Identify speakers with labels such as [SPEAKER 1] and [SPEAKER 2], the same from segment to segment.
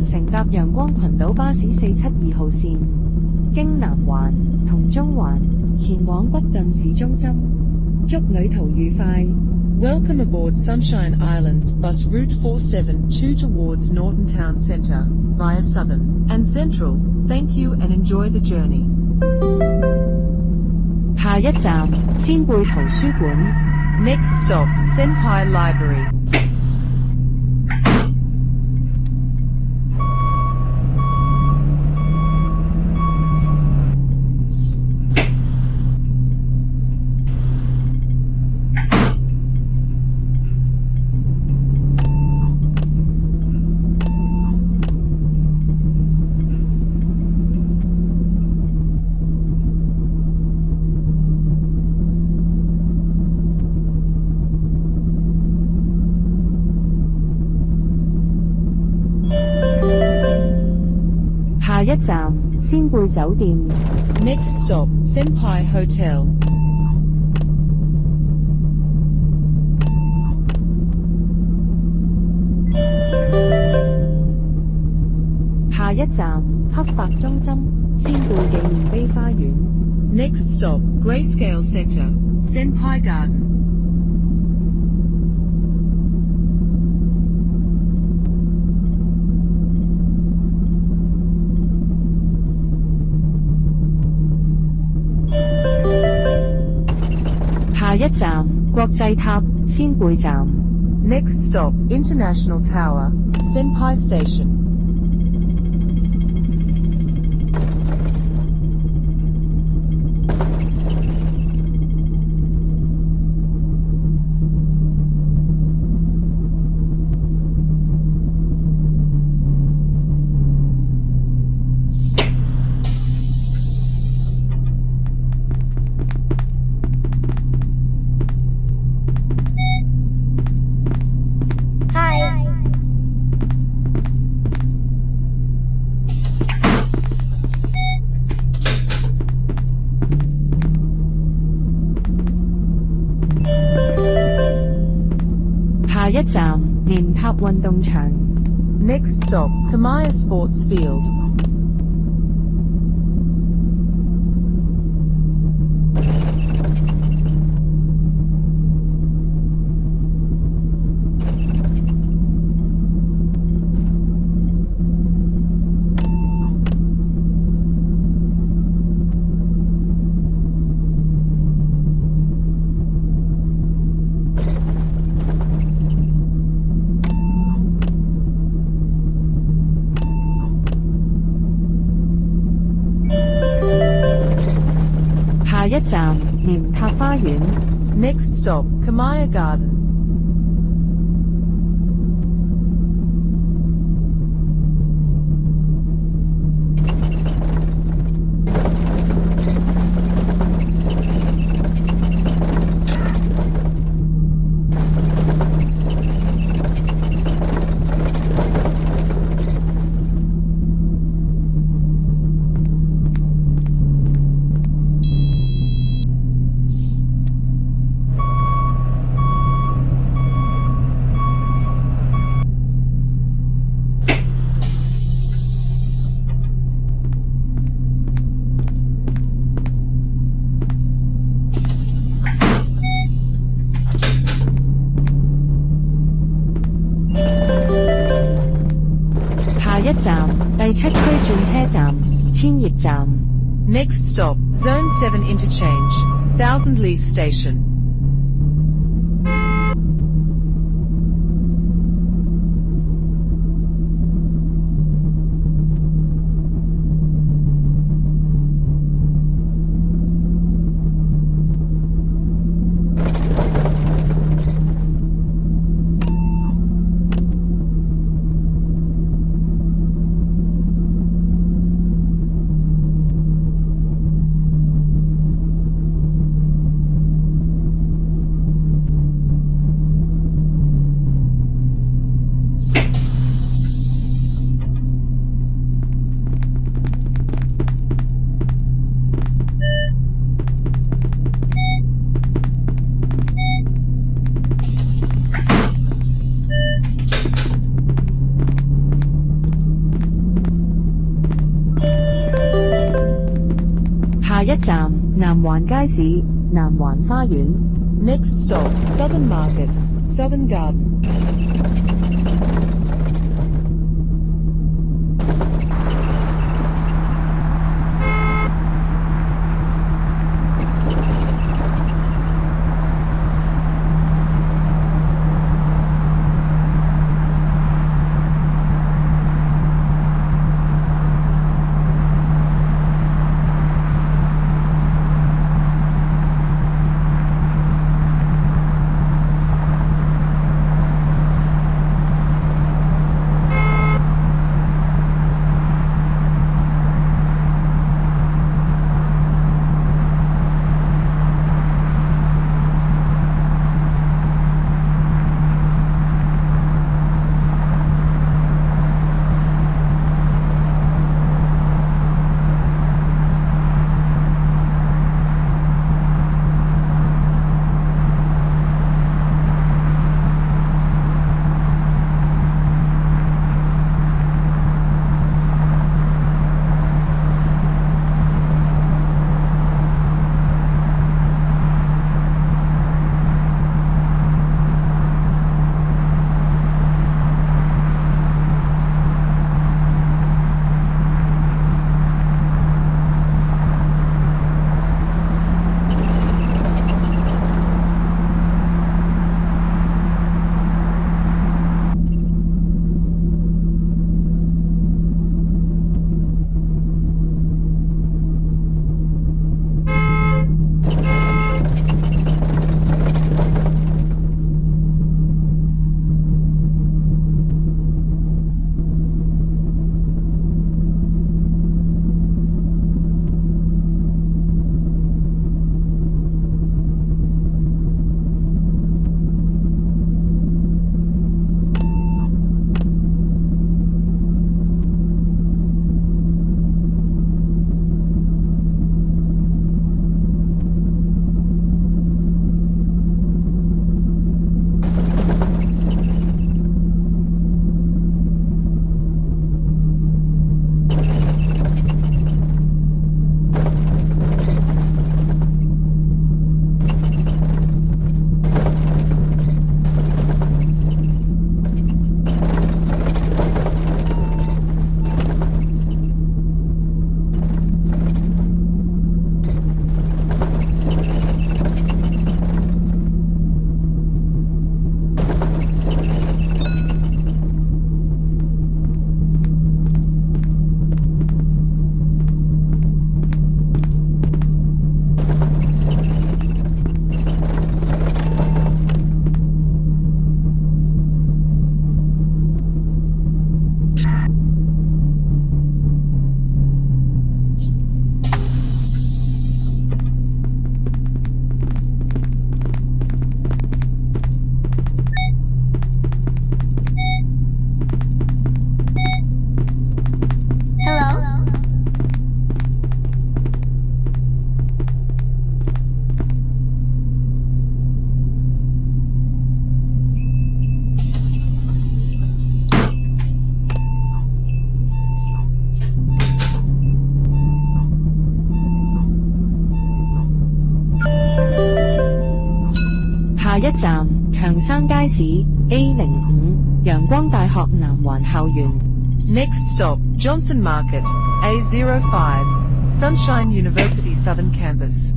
[SPEAKER 1] 乘搭陽光群島巴士472號線，經南環同中環前往北頓市中心，祝旅途愉快。
[SPEAKER 2] Welcome aboard Sunshine Islands bus route 472 towards Norton Town Centre via Southern and Central. Thank you and enjoy the journey.
[SPEAKER 1] 下一站仙貝圖書館。
[SPEAKER 2] Next stop Senpai Library.
[SPEAKER 1] 下一站仙貝酒店。
[SPEAKER 2] Next stop Senpai Hotel.
[SPEAKER 1] 下一站黑白中心仙貝紀念碑花園。
[SPEAKER 2] Next stop Grayscale Centre, Senpai Garden.
[SPEAKER 1] 下一站國際塔仙貝站。
[SPEAKER 2] Next stop International Tower, Senpai Station.
[SPEAKER 1] 下一站蓮塔運動場。
[SPEAKER 2] Next stop Kamaya Sports Field.
[SPEAKER 1] 下一站蓮塔花園。
[SPEAKER 2] Next stop Kamaya Garden.
[SPEAKER 1] 下一站第7區轉車站千葉站。
[SPEAKER 2] Next stop Zone 7 Interchange, Thousand Leaf Station.
[SPEAKER 1] 環街市、南環花園。
[SPEAKER 2] Next stop, Southern Market, Southern Garden.
[SPEAKER 1] 下一站強生街市 A05 陽光大學南環校園。
[SPEAKER 2] Next stop, Johnson Market, A05, Sunshine University Southern Campus.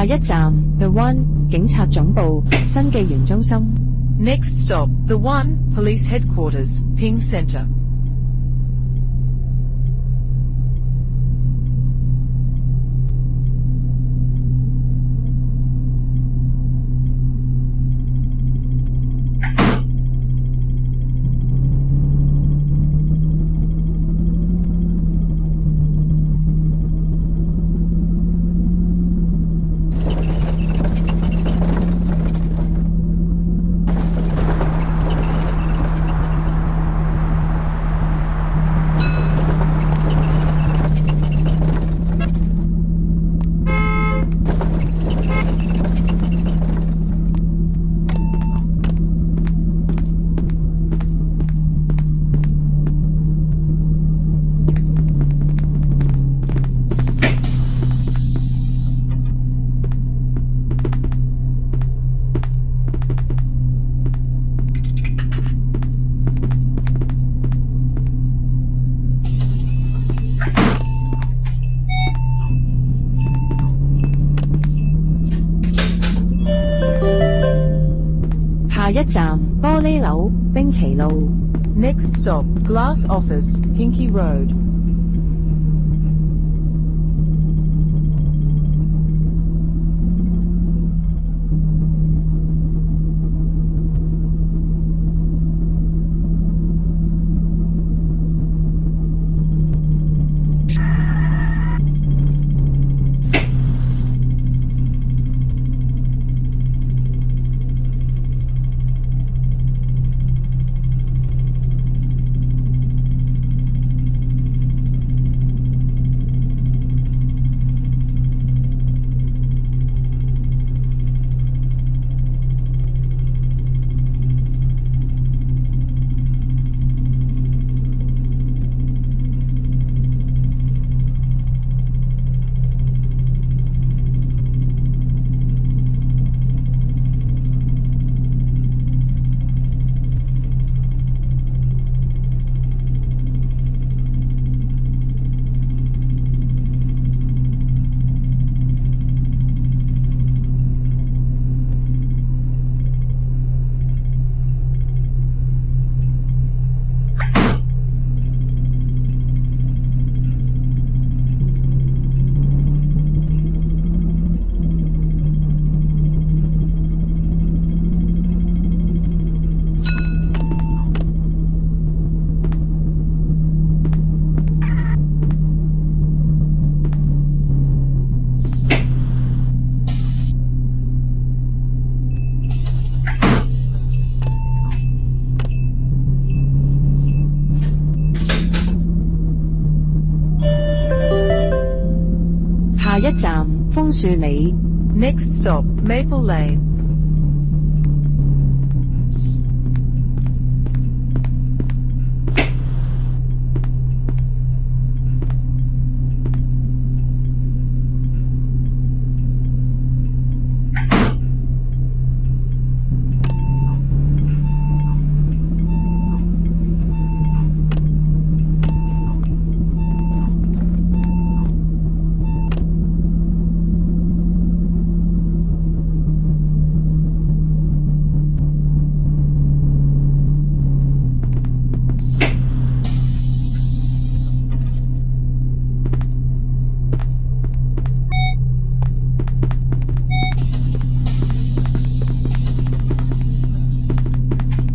[SPEAKER 1] 下一站 The One 警察總部新紀元中心。
[SPEAKER 2] Next stop, The One, Police Headquarters, Ping Center.
[SPEAKER 1] 下一站玻璃樓冰淇路。
[SPEAKER 2] Next stop, Glass Office, Pinky Road.
[SPEAKER 1] 下一站楓樹里。
[SPEAKER 2] Next stop, Maple Lane.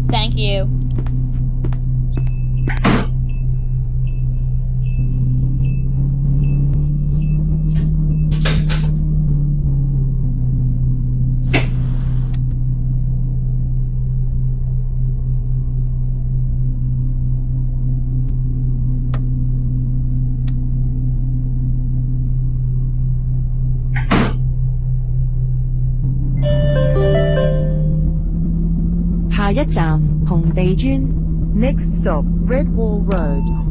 [SPEAKER 3] Thank you.
[SPEAKER 1] 下一站紅地磚。
[SPEAKER 2] Next stop, Red Wall Road.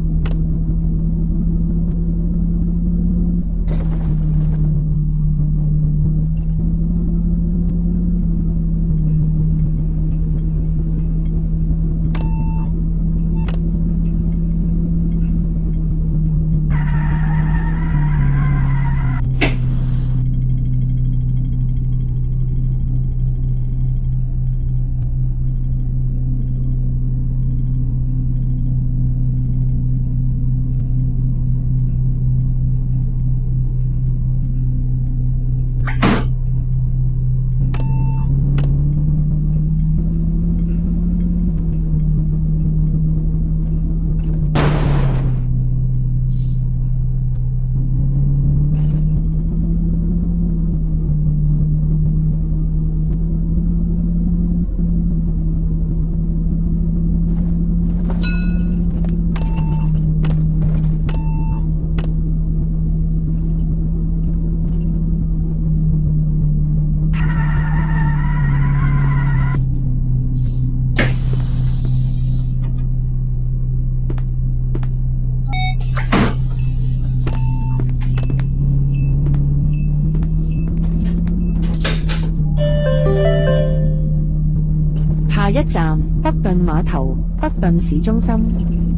[SPEAKER 1] 站北頓碼頭，北頓市中心。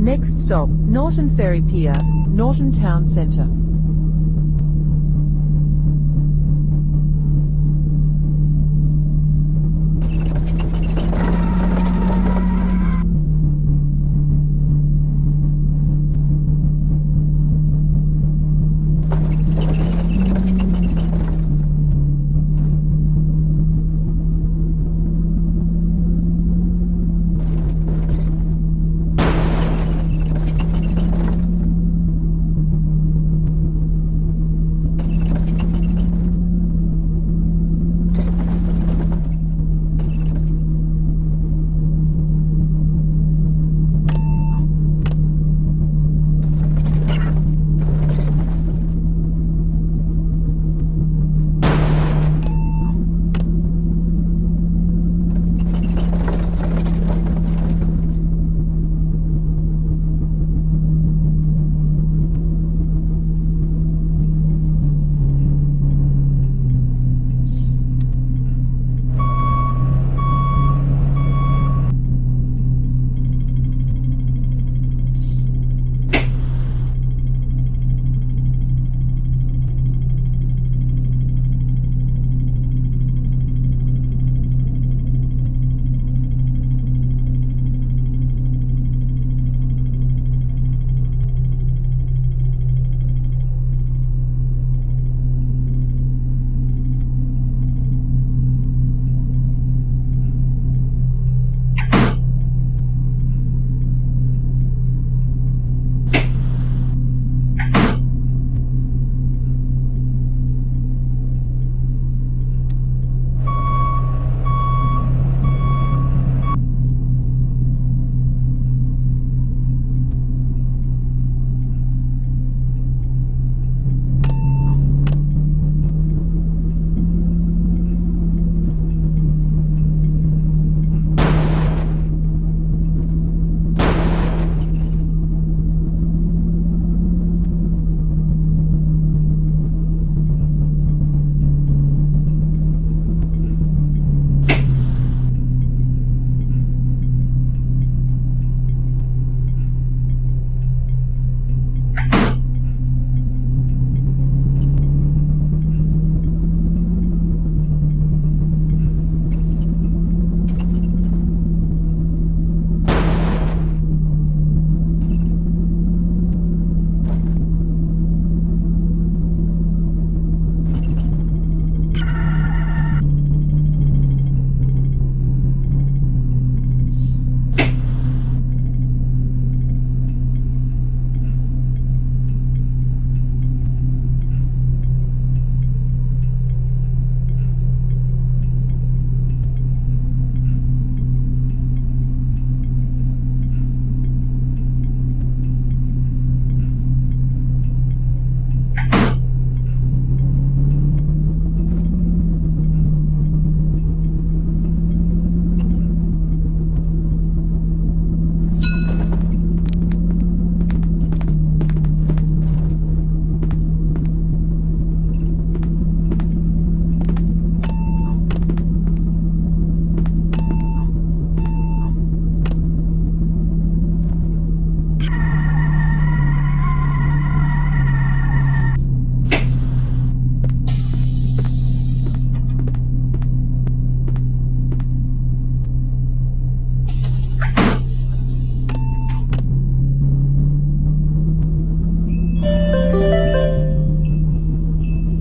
[SPEAKER 2] Next stop, Norton Ferry Pier, Norton Town Centre.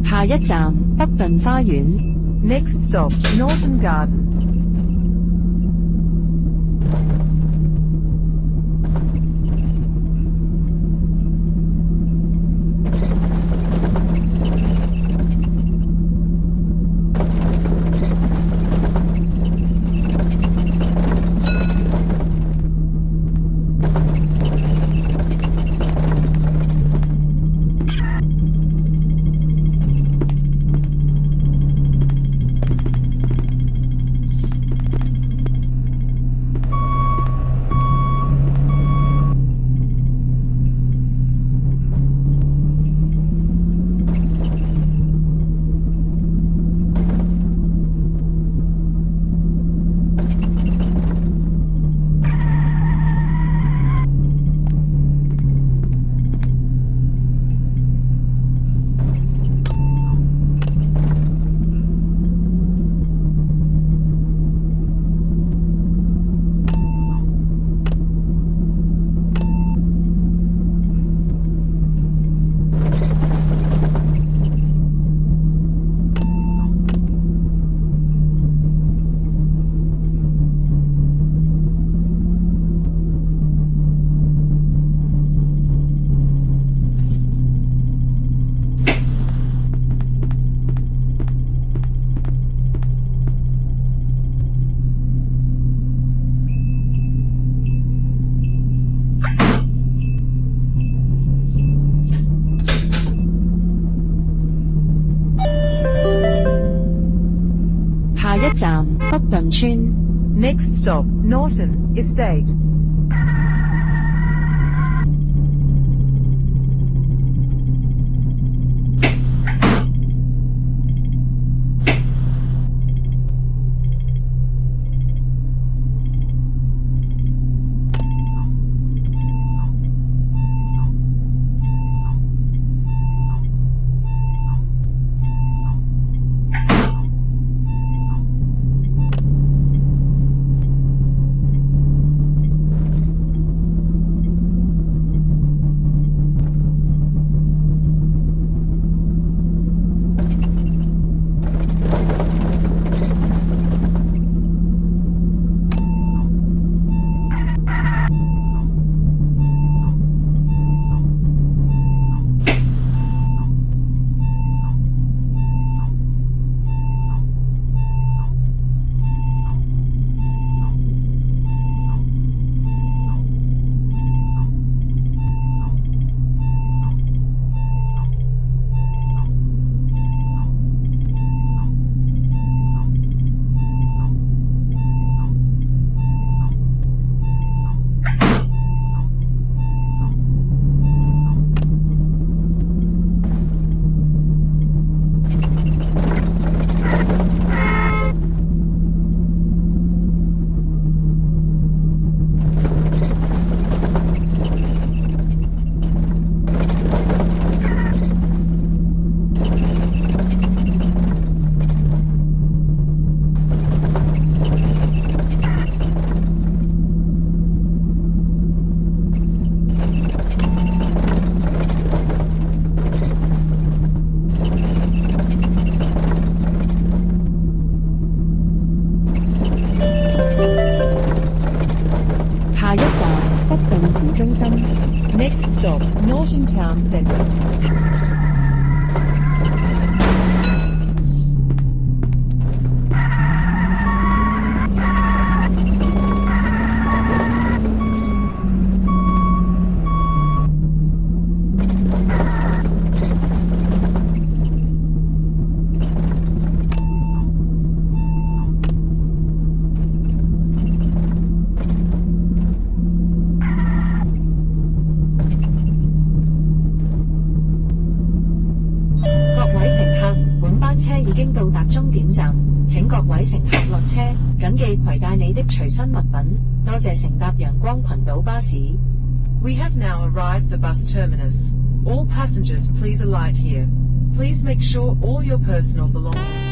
[SPEAKER 1] 下一站北頓花園。
[SPEAKER 2] Next stop, Norton Garden.
[SPEAKER 1] 站北頓村。
[SPEAKER 2] Next stop, Norton Estate. Next stop, Norton Town Centre.
[SPEAKER 1] 請各位乘客落車，謹記攜帶你的隨身物品。多謝乘搭陽光群島巴士。
[SPEAKER 2] We have now arrived the bus terminus. All passengers please alight here. Please make sure all your personal belongings